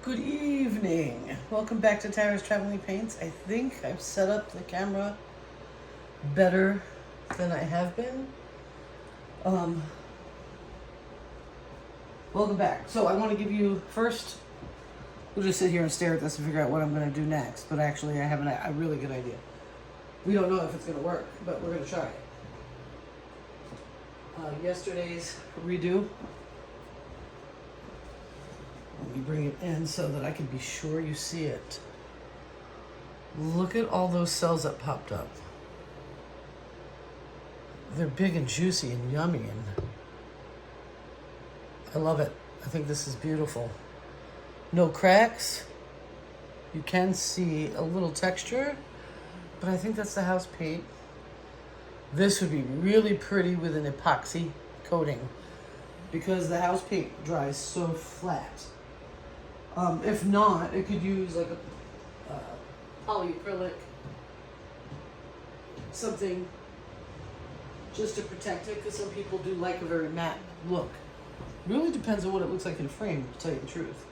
Good evening. Welcome back to Tara's Traveling Paints. I think I've set up the camera better than I have been. Welcome back. So I want to give you first, we'll just sit here and stare at this and figure out what I'm going to do next. But actually I have a really good idea. We don't know if it's going to work, but we're going to try it. Yesterday's redo. Let me bring it in so that I can be sure you see it. Look at all those cells that popped up. They're big and juicy and yummy, and I love it. I think this is beautiful. No cracks. You can see a little texture, but I think that's the house paint. This would be really pretty with an epoxy coating because the house paint dries so flat. If not, it could use like a polyacrylic, something just to protect it, because some people do like a very matte look. Really depends on what it looks like in frame, to tell you the truth.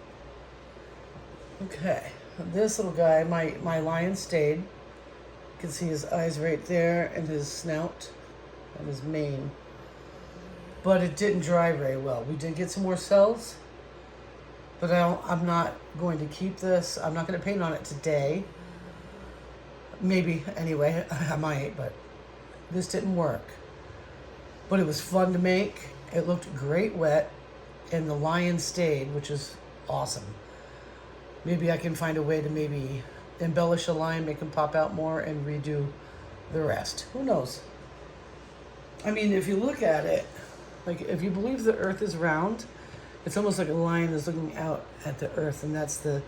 Okay, this little guy, my lion stayed. You can see his eyes right there and his snout and his mane. But it didn't dry very well. We did get some more cells. But I'm not going to keep this. I'm not going to paint on it today. Maybe, anyway, I might, but this didn't work. But it was fun to make. It looked great wet, and the lion stayed, which is awesome. Maybe I can find a way to maybe embellish a lion, make him pop out more, and redo the rest. Who knows? I mean, if you look at it, like if you believe the earth is round, it's almost like a lion is looking out at the earth, and that's the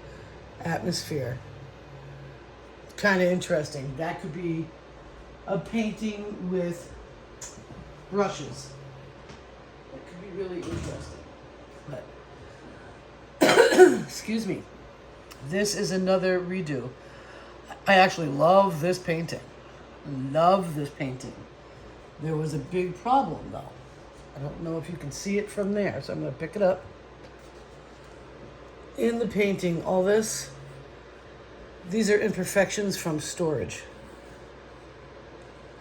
atmosphere. Kind of interesting. That could be a painting with brushes. That could be really interesting. But excuse me. This is another redo. I actually love this painting. Love this painting. There was a big problem though. I don't know if you can see it from there, so I'm going to pick it up. In the painting, all this, these are imperfections from storage.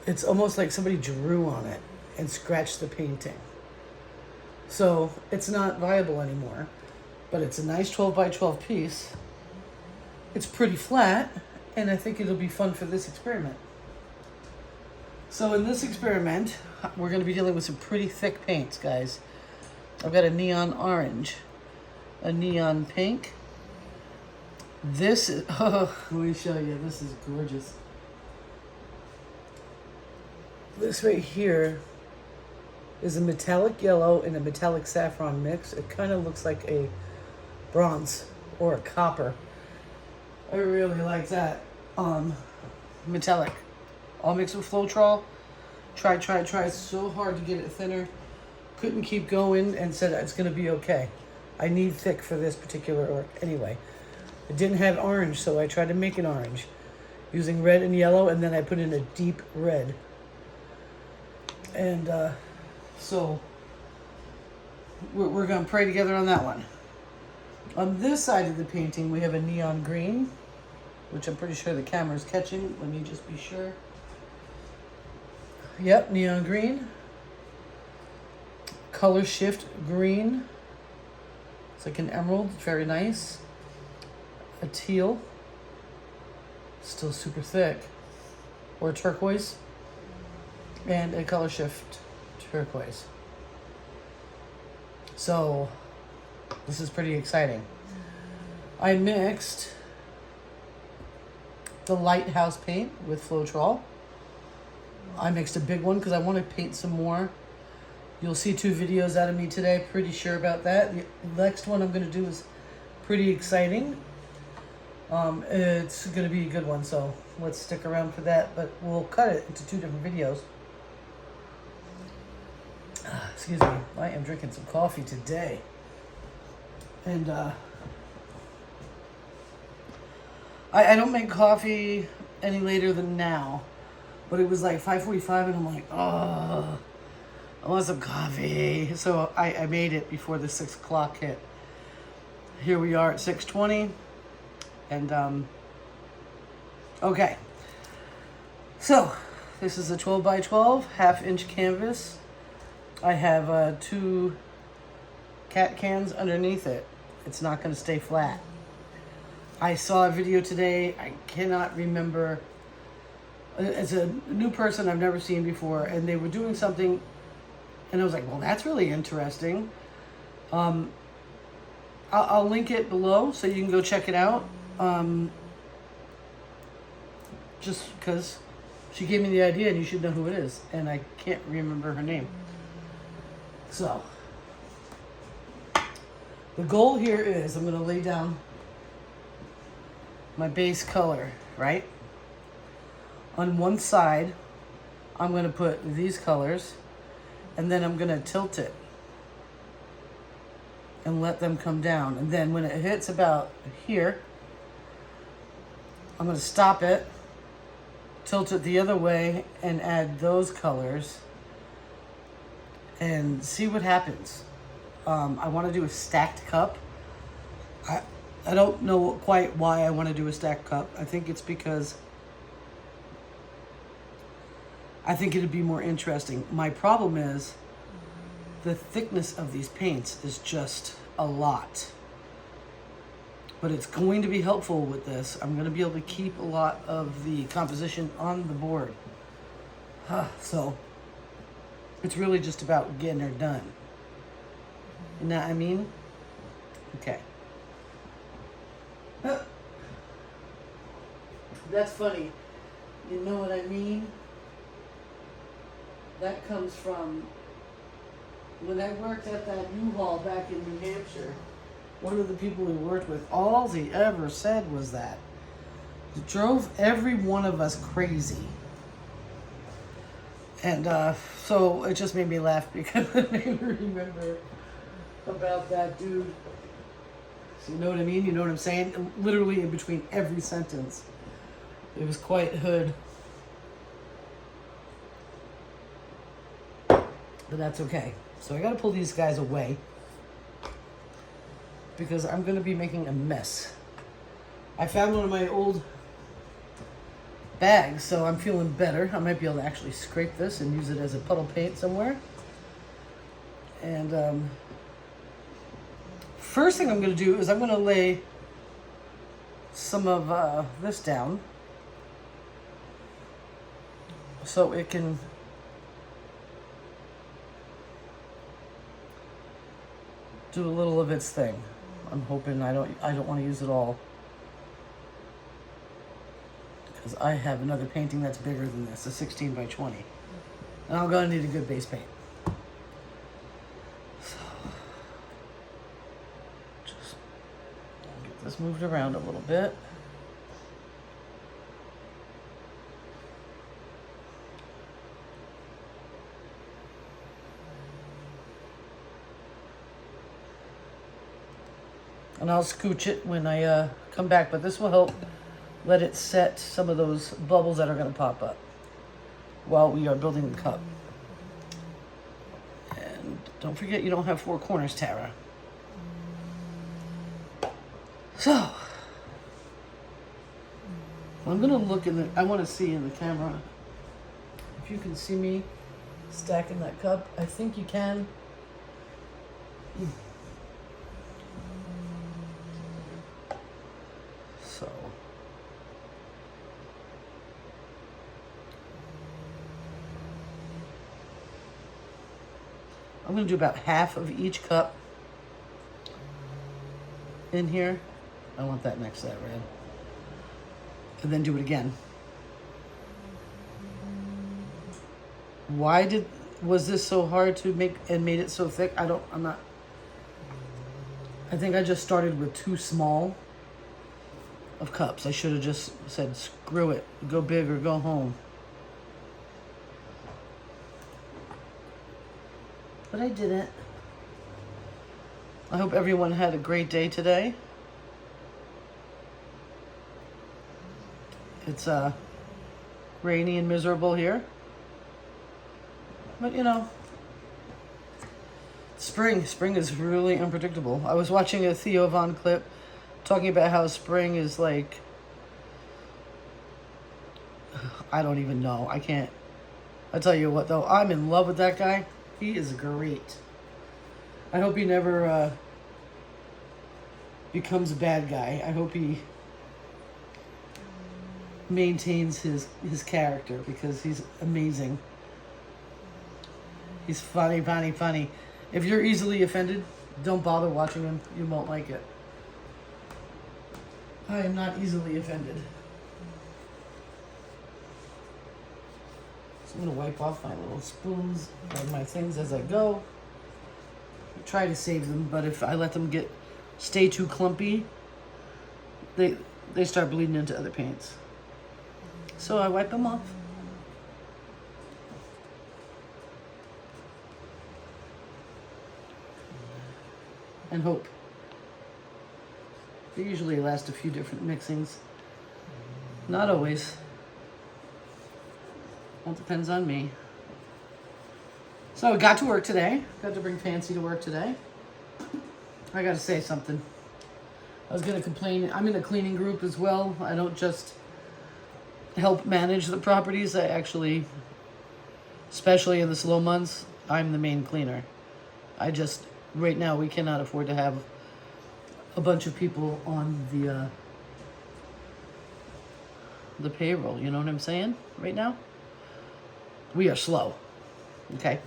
It's almost like somebody drew on it and scratched the painting. So it's not viable anymore, but it's a nice 12 by 12 piece. It's pretty flat, and I think it'll be fun for this experiment. So in this experiment, we're going to be dealing with some pretty thick paints, guys. I've got a neon orange, a neon pink. This is, oh, let me show you. This is gorgeous. This right here is a metallic yellow and a metallic saffron mix. It kind of looks like a bronze or a copper. I really like that. Metallic. All mixed with Floetrol. Tried so hard to get it thinner. Couldn't keep going and said it's going to be okay. I need thick for this particular work. Anyway, it didn't have orange, so I tried to make it orange using red and yellow, and then I put in a deep red. And so we're going to pray together on that one. On this side of the painting, we have a neon green, which I'm pretty sure the camera's catching. Let me just be sure. Yep, neon green. Color shift green. It's like an emerald, very nice. A teal, still super thick. Or turquoise. And a color shift turquoise. So, this is pretty exciting. I mixed the lighthouse paint with Floetrol. I mixed a big one because I want to paint some more. You'll see 2 videos out of me today. Pretty sure about that. The next one I'm going to do is pretty exciting. It's going to be a good one, so let's stick around for that. But we'll cut it into 2 different videos. Excuse me. I am drinking some coffee today. And I don't make coffee any later than now. But it was like 5:45 and I'm like, oh, I want some coffee. So I made it before the 6 o'clock hit. here we are at 6:20, and okay. So this is a 12 by 12 half-inch canvas. I have 2 cat cans underneath it. It's not going to stay flat. I saw a video today. I cannot remember. It's a new person I've never seen before, and they were doing something, and I was like, well, that's really interesting. I'll link it below so you can go check it out. Just because she gave me the idea, and you should know who it is, and I can't remember her name. So the goal here is I'm going to lay down my base color, right? On one side, I'm going to put these colors, and then I'm going to tilt it and let them come down. And then when it hits about here, I'm going to stop it, tilt it the other way, and add those colors and see what happens. I want to do a stacked cup. I don't know quite why I want to do a stacked cup. I think it's because I think it'd be more interesting. My problem is the thickness of these paints is just a lot. But it's going to be helpful with this. I'm going to be able to keep a lot of the composition on the board. So it's really just about getting her done. You know what I mean? Okay. That's funny. You know what I mean? That comes from when I worked at that U-Haul back in New Hampshire. One of the people we worked with, all he ever said was that. It drove every one of us crazy. And so it just made me laugh because it made me remember about that dude. So you know what I mean? You know what I'm saying? Literally in between every sentence. It was quite hood. But that's okay. So I gotta pull these guys away because I'm gonna be making a mess. I found one of my old bags, so I'm feeling better. I might be able to actually scrape this and use it as a puddle paint somewhere. And first thing I'm gonna do is I'm gonna lay some of this down so it can do a little of its thing. I'm hoping I don't want to use it all because I have another painting that's bigger than this, a 16 by 20, and I'm gonna need a good base paint. So just get this moved around a little bit. And I'll scooch it when I come back, but this will help let it set some of those bubbles that are going to pop up while we are building the cup. And don't forget you don't have 4 corners, Tara. So, I'm going to look in I want to see in the camera if you can see me stacking that cup. I think you can. So I'm going to do about half of each cup in here. I want that next to that red. And then do it again. Why was this so hard to make and made it so thick? I think I just started with too small of cups. I should have just said, screw it, go big or go home. But I didn't. I hope everyone had a great day today. It's rainy and miserable here. But you know, Spring is really unpredictable. I was watching a Theo Von clip talking about how spring is like, I don't even know. I can't. I tell you what though, I'm in love with that guy. He is great. I hope he never becomes a bad guy. I hope he maintains his character because he's amazing. He's funny. If you're easily offended, don't bother watching him. You won't like it. I am not easily offended. So I'm going to wipe off my little spoons and my things as I go. I try to save them, but if I let them stay too clumpy, they start bleeding into other paints. So I wipe them off. And hope. They usually last a few different mixings. Not always. All depends on me. So I got to work today. Got to bring Fancy to work today. I got to say something. I was going to complain. I'm in a cleaning group as well. I don't just help manage the properties. I actually, especially in the slow months, I'm the main cleaner. Right now we cannot afford to have a bunch of people on the payroll. You know what I'm saying? Right now, we are slow. Okay.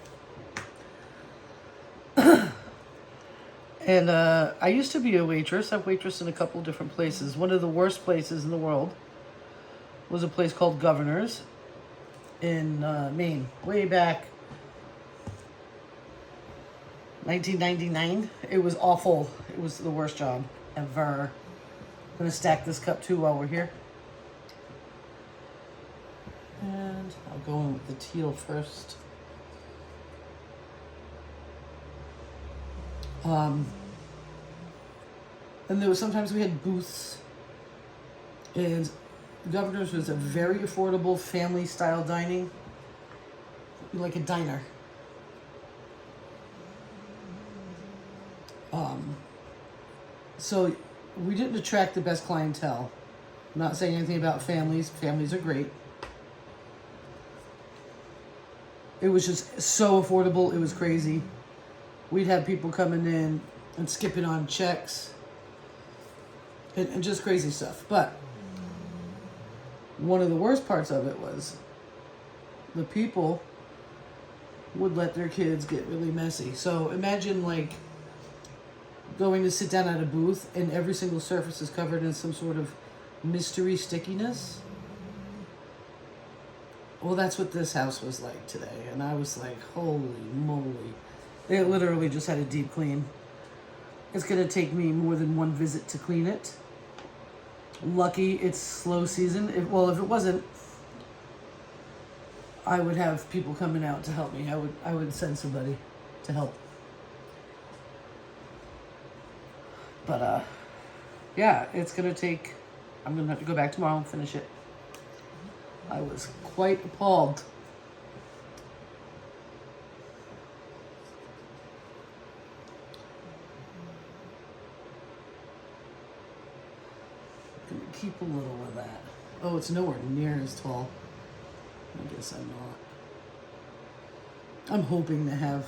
And I used to be a waitress. I've waitressed in a couple different places. One of the worst places in the world was a place called Governor's in Maine, way back 1999. It was awful. It was the worst job ever. I'm going to stack this cup too while we're here. And I'll go in with the teal first. And sometimes we had booths, and Governor's was a very affordable family style dining, like a diner. So we didn't attract the best clientele. I'm not saying anything about families. Families are great. It was just so affordable. It was crazy. We'd have people coming in and skipping on checks and just crazy stuff. But one of the worst parts of it was the people would let their kids get really messy. So imagine like going to sit down at a booth and every single surface is covered in some sort of mystery stickiness. Well, that's what this house was like today. And I was like, holy moly. They literally just had a deep clean. It's going to take me more than one visit to clean it. Lucky it's slow season. If it wasn't, I would have people coming out to help me. I would send somebody to help. But yeah, it's going to take, I'm going to have to go back tomorrow and finish it. I was quite appalled. I'm going to keep a little of that. Oh, it's nowhere near as tall. I guess I'm not. I'm hoping to have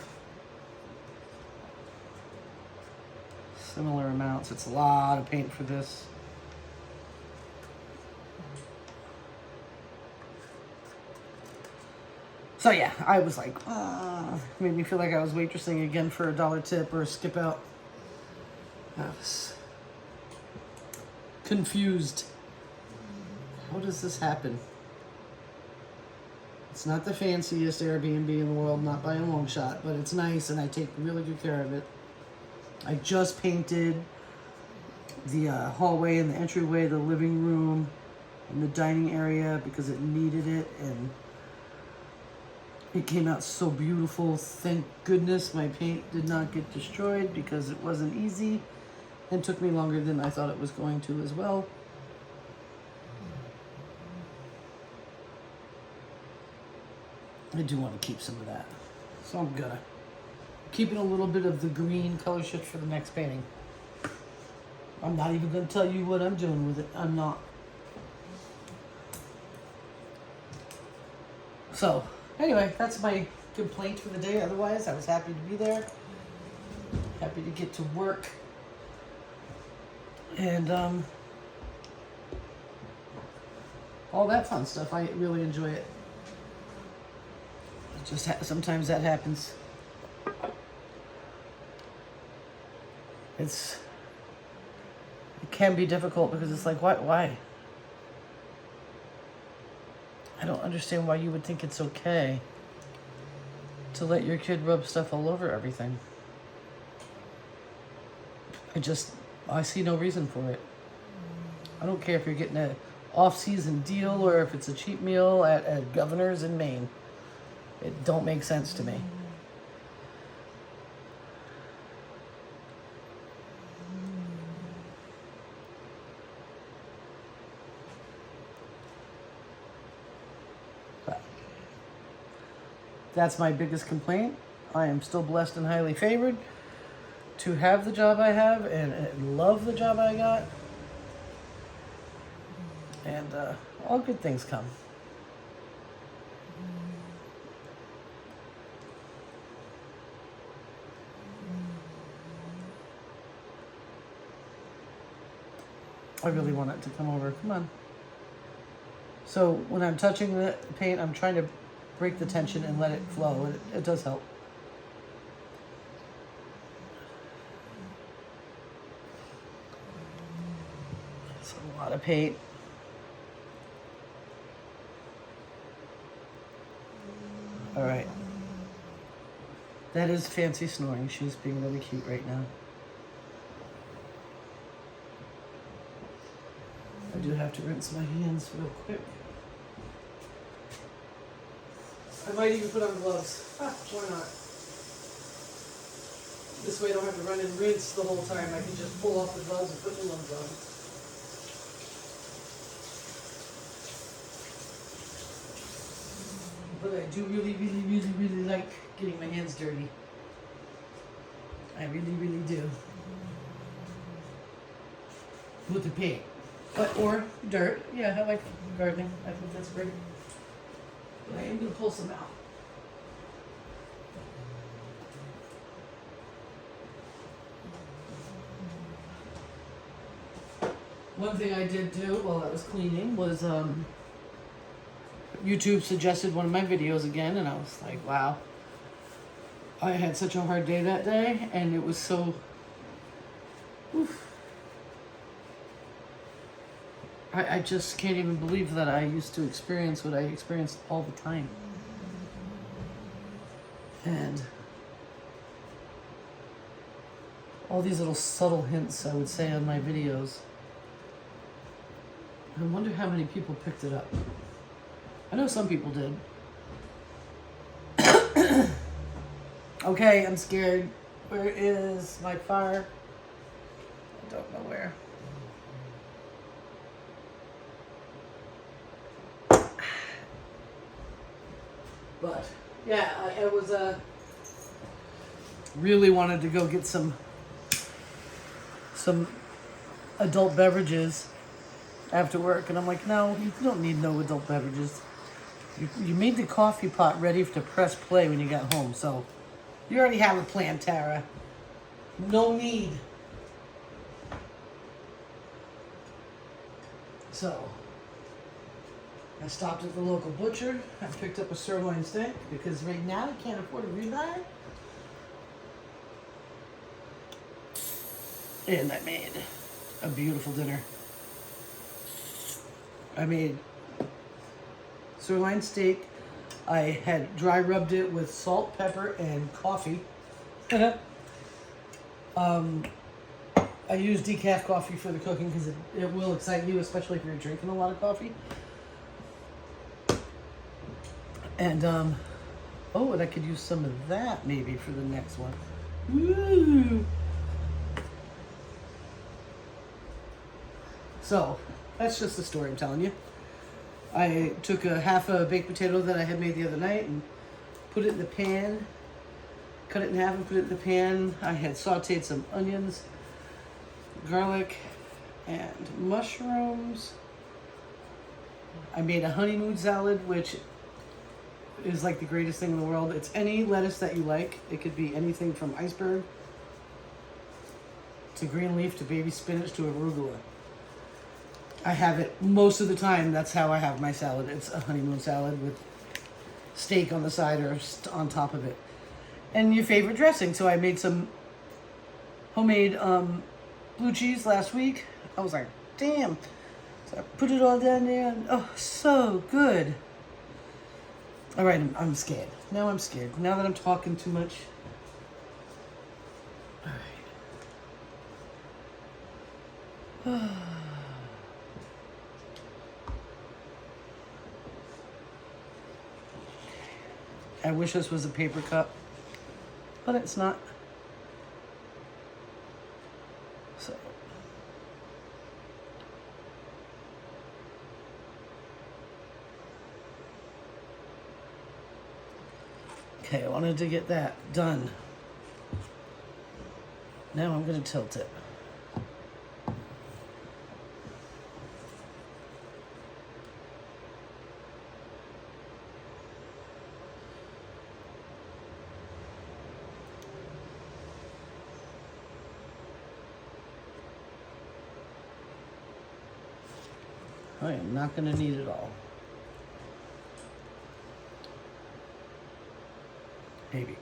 similar amounts. It's a lot of paint for this. So yeah, I was like, made me feel like I was waitressing again for a $1 tip or a skip out. I was confused. How does this happen? It's not the fanciest Airbnb in the world, not by a long shot, but it's nice and I take really good care of it. I just painted the hallway and the entryway, the living room, and the dining area because it needed it, and it came out so beautiful. Thank goodness my paint did not get destroyed because it wasn't easy and took me longer than I thought it was going to as well. I do want to keep some of that, so I'm gonna. keeping a little bit of the green color shift for the next painting. I'm not even going to tell you what I'm doing with it. I'm not. So, anyway, that's my complaint for the day. Otherwise, I was happy to be there. Happy to get to work. And all that fun stuff. I really enjoy it. It just sometimes that happens. It can be difficult because it's like, why? I don't understand why you would think it's okay to let your kid rub stuff all over everything. I see no reason for it. I don't care if you're getting an off-season deal or if it's a cheap meal at Governor's in Maine. It don't make sense to me. But that's my biggest complaint. I am still blessed and highly favored to have the job I have and love the job I got. And all good things come. I really want it to come over. Come on. So when I'm touching the paint, I'm trying to break the tension and let it flow. It does help. It's a lot of paint. All right. That is Fancy snoring. She's being really cute right now. I do have to rinse my hands real quick. I might even put on gloves. Why not? This way I don't have to run and rinse the whole time. I can just pull off the gloves and put new ones on. But I do really like getting my hands dirty. I really do. With the paint. Or dirt. Yeah, I like gardening. I think that's great. But I am going to pull some out. One thing I did do while I was cleaning was YouTube suggested one of my videos again, and I was like, wow. I had such a hard day that day, and it was so... Oof. I just can't even believe that I used to experience what I experienced all the time. And all these little subtle hints I would say on my videos. I wonder how many people picked it up. I know some people did. Okay, I'm scared. Where is my fire? I don't know where. But yeah, I was really wanted to go get some adult beverages after work, and I'm like, no, you don't need no adult beverages. You made the coffee pot ready to press play when you got home, so you already have a plan, Tara. No need. So I stopped at the local butcher. I picked up a sirloin steak because right now I can't afford a ribeye. And I made a beautiful dinner. I made sirloin steak. I had dry rubbed it with salt, pepper, and coffee. I use decaf coffee for the cooking because it will excite you, especially if you're drinking a lot of coffee. And, and I could use some of that maybe for the next one. Woo! So, that's just the story I'm telling you. I took half a baked potato that I had made the other night and put it in the pan, cut it in half and put it in the pan. I had sauteed some onions, garlic, and mushrooms. I made a honeymoon salad, which is like the greatest thing in the world. It's any lettuce that you like. It could be anything from iceberg to green leaf to baby spinach to arugula. I have it most of the time. That's how I have my salad. It's a honeymoon salad with steak on the side or on top of it. And your favorite dressing. So I made some homemade blue cheese last week. I was like, damn. So I put it all down there. And, oh, so good. All right, I'm scared. Now I'm scared. Now that I'm talking too much. All right. I wish this was a paper cup, but it's not. So. Okay, I wanted to get that done. Now I'm going to tilt it. I am not going to need it all. Maybe.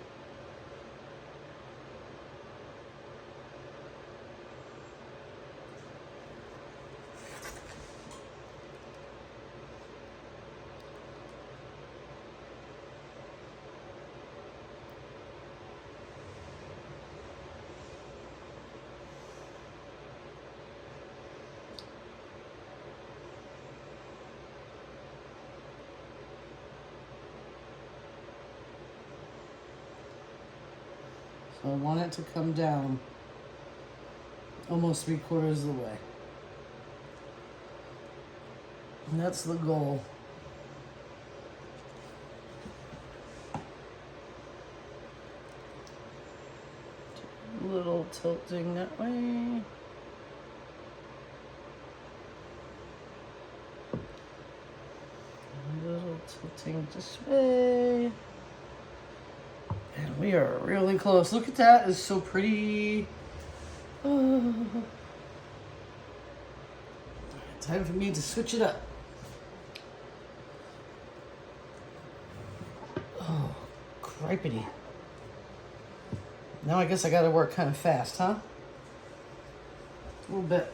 So I want it to come down almost 3/4 of the way. And that's the goal. A little tilting that way. A little tilting this way. And we are really close. Look at that. It's so pretty. Oh. Time for me to switch it up. Oh, cripity. Now I guess I gotta work kind of fast, huh? A little bit.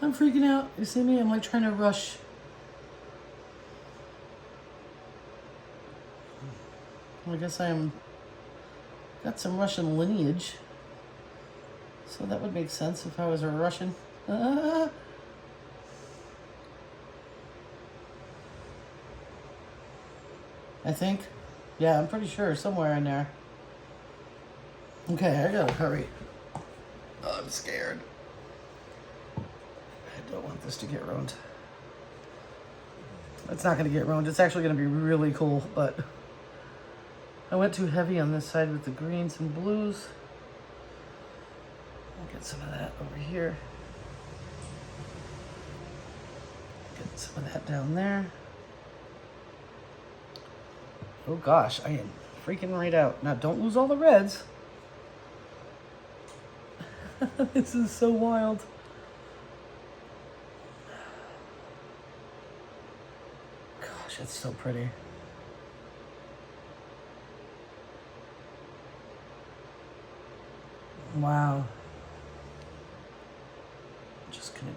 I'm freaking out. You see me? I'm like trying to rush. Well, I guess got some Russian lineage. So that would make sense if I was a Russian. I think. Yeah, I'm pretty sure. Somewhere in there. Okay, I gotta hurry. Oh, I'm scared. I don't want this to get ruined. It's not going to get ruined. It's actually going to be really cool, but I went too heavy on this side with the greens and blues. I'll get some of that over here. Get some of that down there. Oh gosh, I am freaking right out. Now don't lose all the reds. This is so wild. Gosh, it's so pretty. Wow. Just gonna.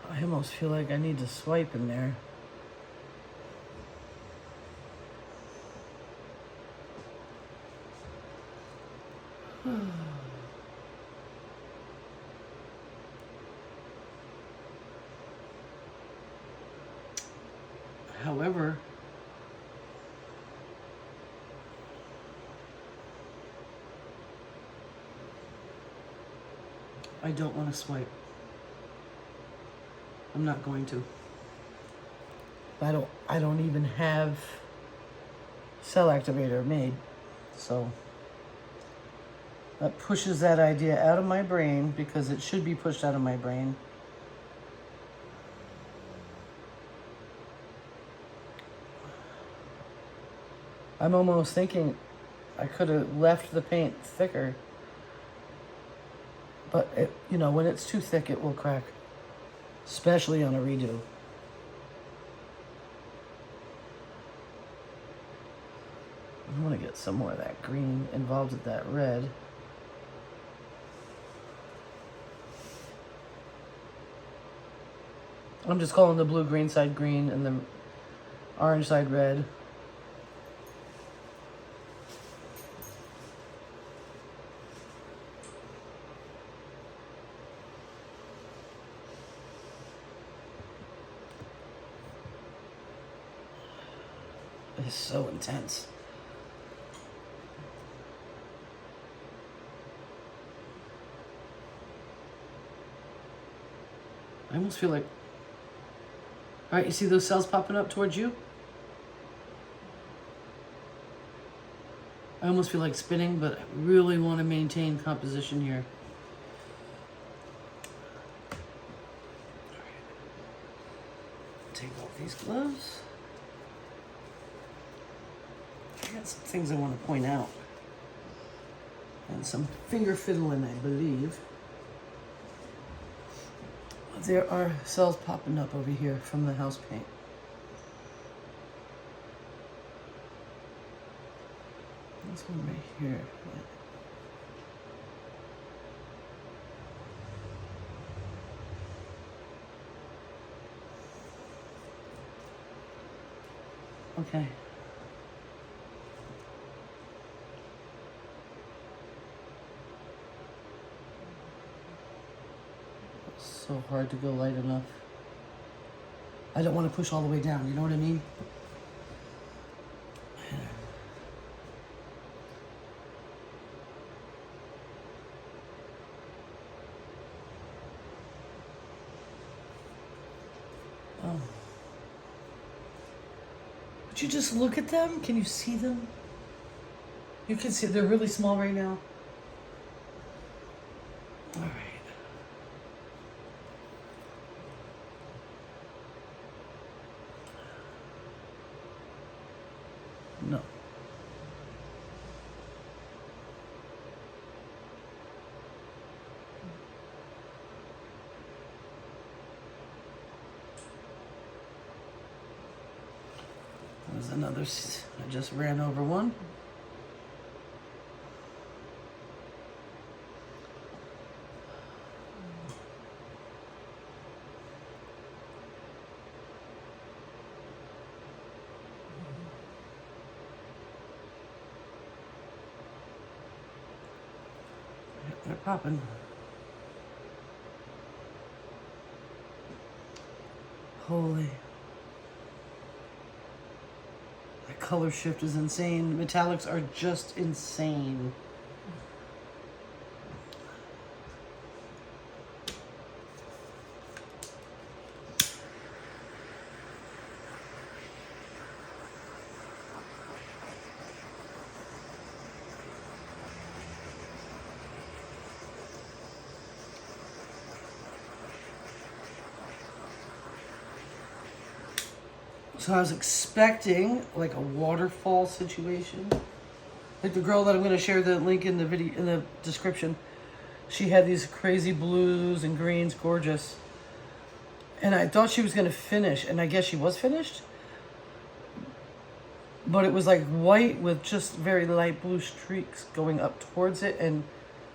I almost feel like I need to swipe in there. However, I don't want to swipe. I'm not going to. I don't even have cell activator made. So that pushes that idea out of my brain because it should be pushed out of my brain. I'm almost thinking I could have left the paint thicker. But, when it's too thick, it will crack. Especially on a redo. I want to get some more of that green involved with that red. I'm just calling the blue-green side green and the orange side red. It's so intense. I almost feel like... All right, you see those cells popping up towards you? I almost feel like spinning, but I really want to maintain composition here. All right. Take off these gloves. I got some things I want to point out. And some finger fiddling, I believe. There are cells popping up over here from the house paint. This one right here. Yeah. Okay. So hard to go light enough. I don't want to push all the way down, you know what I mean? Oh. Would you just look at them? Can you see them? You can see they're really small right now. All right. No. There's another, I just ran over one. They're popping. Holy. The color shift is insane. Metallics are just insane. So I was expecting like a waterfall situation. Like the girl that I'm going to share the link in the video in the description. She had these crazy blues and greens, gorgeous. And I thought she was going to finish, and I guess she was finished. But it was like white with just very light blue streaks going up towards it, and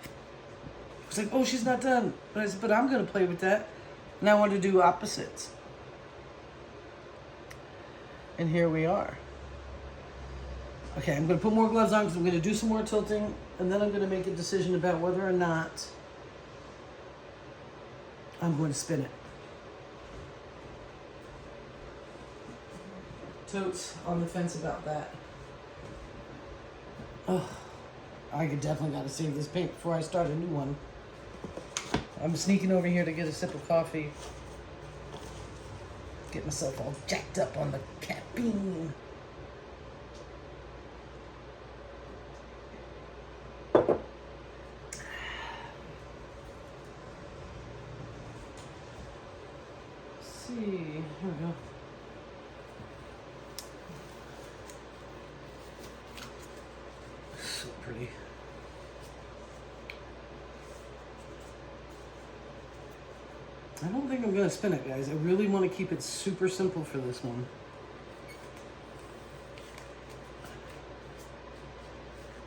I was like, "Oh, she's not done." But I said, "But I'm going to play with that." And I wanted to do opposites. And here we are. Okay, I'm going to put more gloves on because I'm going to do some more tilting. And then I'm going to make a decision about whether or not I'm going to spin it. totes on the fence about that. Oh, I could definitely gotta save this paint before I start a new one. I'm sneaking over here to get a sip of coffee. Get myself all jacked up on the caffeine. See, here we go. So pretty. I don't think I'm gonna spin it, guys. I really want to keep it super simple for this one.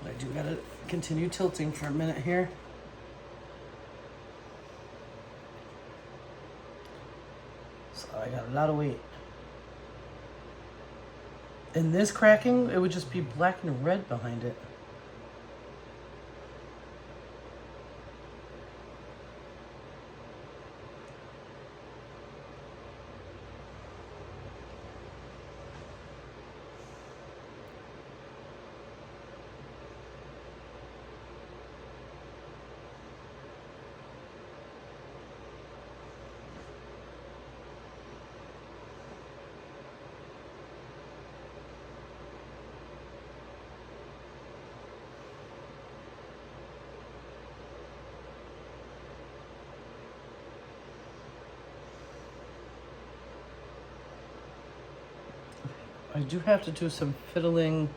But I do gotta continue tilting for a minute here. So I got a lot of weight. In this cracking, it would just be black and red behind it. I do have to do some fiddling.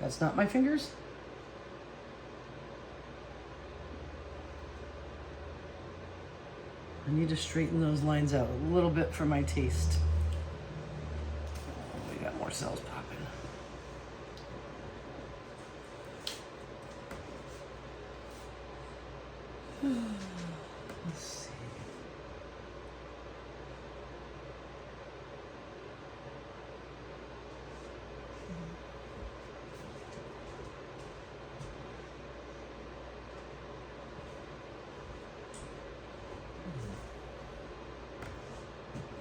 That's not my fingers. I need to straighten those lines out a little bit for my taste. Oh, we got more cells popping. Let's see.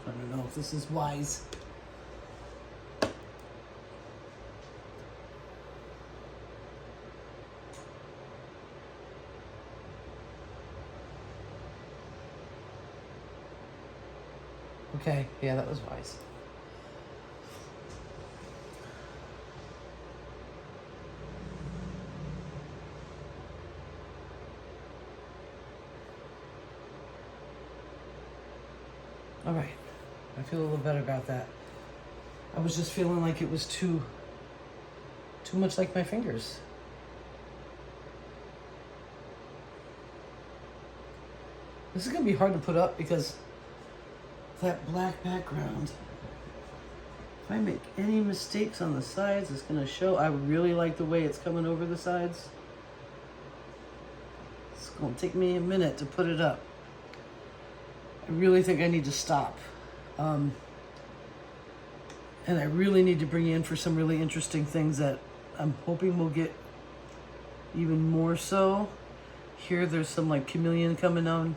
I don't know if this is wise. Okay, yeah, that was wise. All right, I feel a little better about that. I was just feeling like it was too much like my fingers. This is gonna be hard to put up because that black background. If I make any mistakes on the sides, it's gonna show. I really like the way it's coming over the sides. It's gonna take me a minute to put it up. I really think I need to stop. And I really need to bring you in for some really interesting things that I'm hoping will get even more so. Here there's some like chameleon coming on.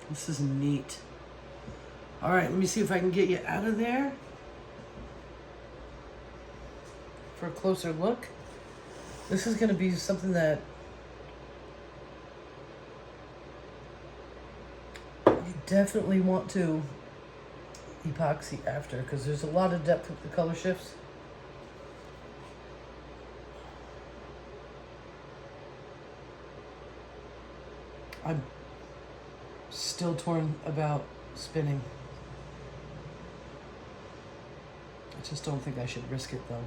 This is neat. All right, let me see if I can get you out of there for a closer look. This is going to be something that you definitely want to epoxy after because there's a lot of depth with the color shifts. I'm still torn about spinning. I just don't think I should risk it though.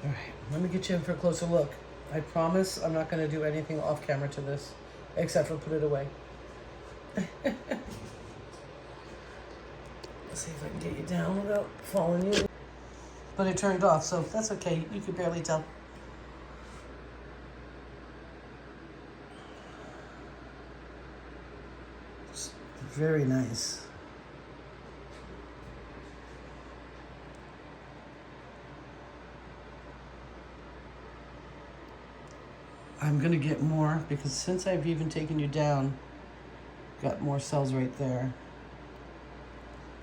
All right, let me get you in for a closer look. I promise I'm not going to do anything off camera to this, except for put it away. Let's see if I can get you down without falling you. but it turned off, so that's okay. You could barely tell. It's very nice. I'm going to get more because since I've even taken you down, got more cells right there.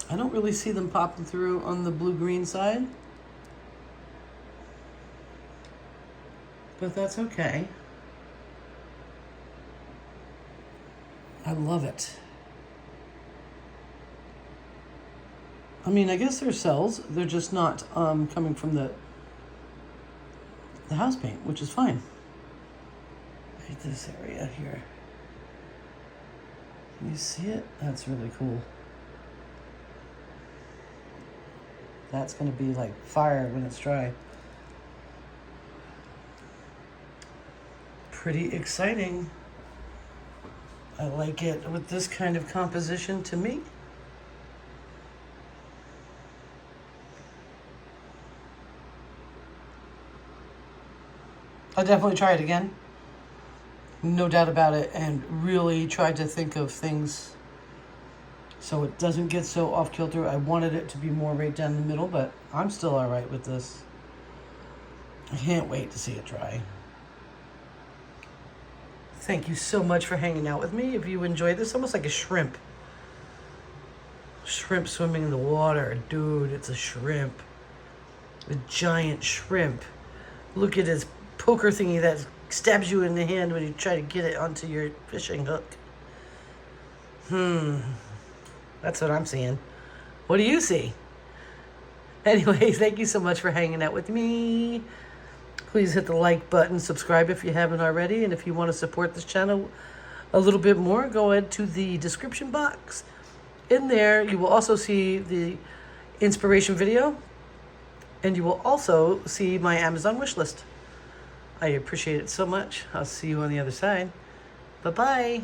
I don't really see them popping through on the blue-green side, but that's okay. I love it. I mean, I guess they're cells. They're just not coming from the house paint, which is fine. Right, this area here. Can you see it? That's really cool. That's going to be like fire when it's dry. Pretty exciting. I like it with this kind of composition to me. I'll definitely try it again. No doubt about it, and really tried to think of things so it doesn't get so off kilter. I wanted it to be more right down the middle, but I'm still all right with this. I can't wait to see it dry. Thank you so much for hanging out with me. If you enjoyed this, almost like a shrimp. Shrimp swimming in the water. Dude, it's a shrimp. A giant shrimp. Look at his poker thingy that stabs you in the hand when you try to get it onto your fishing hook. That's what I'm seeing. What do you see? Anyway, thank you so much for hanging out with me. Please hit the like button, subscribe if you haven't already, and if you want to support this channel a little bit more, go ahead to the description box. In there, you will also see the inspiration video, and you will also see my Amazon wish list. I appreciate it so much. I'll see you on the other side. Bye-bye.